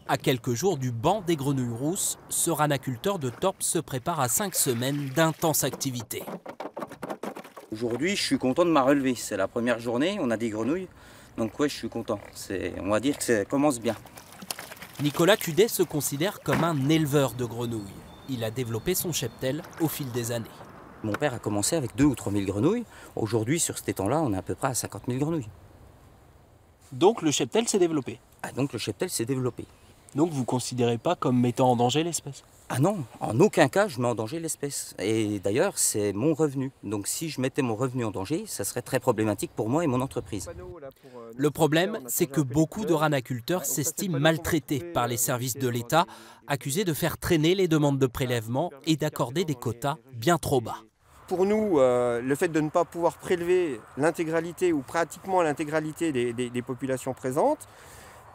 À quelques jours du banc des grenouilles rousses, ce ranaculteur de Torp se prépare à 5 semaines d'intense activité. Aujourd'hui, je suis content de ma relevée. C'est la première journée, on a des grenouilles. Donc ouais, je suis content. On va dire que ça commence bien. Nicolas Cudet se considère comme un éleveur de grenouilles. Il a développé son cheptel au fil des années. Mon père a commencé avec 2 ou 3 000 grenouilles. Aujourd'hui, sur cet étang-là, on est à peu près à 50 000 grenouilles. Donc le cheptel s'est développé. Ah, donc le cheptel s'est développé. Donc vous ne considérez pas comme mettant en danger l'espèce? Ah non, en aucun cas je mets en danger l'espèce. Et d'ailleurs, c'est mon revenu. Donc si je mettais mon revenu en danger, ça serait très problématique pour moi et mon entreprise. Le problème, c'est que beaucoup de ranaculteurs s'estiment maltraités par les services de l'État, accusés de faire traîner les demandes de prélèvement et d'accorder des quotas bien trop bas. Pour nous, le fait de ne pas pouvoir prélever l'intégralité ou pratiquement l'intégralité des populations présentes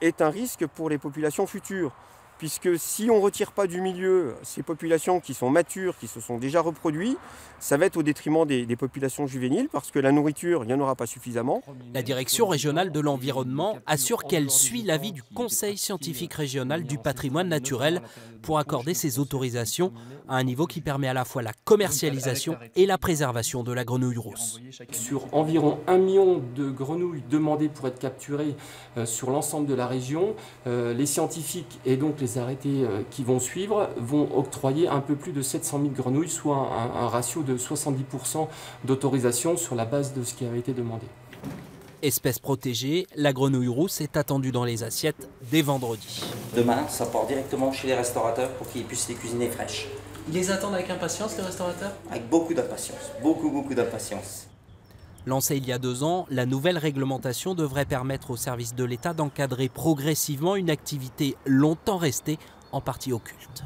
est un risque pour les populations futures. Puisque si on ne retire pas du milieu ces populations qui sont matures, qui se sont déjà reproduites, ça va être au détriment des populations juvéniles parce que la nourriture, il n'y en aura pas suffisamment. La direction régionale de l'environnement assure qu'elle suit l'avis du Conseil scientifique régional du patrimoine naturel pour accorder ces autorisations à un niveau qui permet à la fois la commercialisation et la préservation de la grenouille rousse. Sur environ 1 million de grenouilles demandées pour être capturées sur l'ensemble de la région, les scientifiques et donc les arrêtés qui vont suivre vont octroyer un peu plus de 700 000 grenouilles, soit un ratio de 70% d'autorisation sur la base de ce qui avait été demandé. Espèce protégée, la grenouille rousse est attendue dans les assiettes dès vendredi. Demain, ça part directement chez les restaurateurs pour qu'ils puissent les cuisiner fraîches. Ils les attendent avec impatience, les restaurateurs? Avec beaucoup d'impatience, beaucoup d'impatience. Lancée il y a 2 ans, la nouvelle réglementation devrait permettre aux services de l'État d'encadrer progressivement une activité longtemps restée en partie occulte.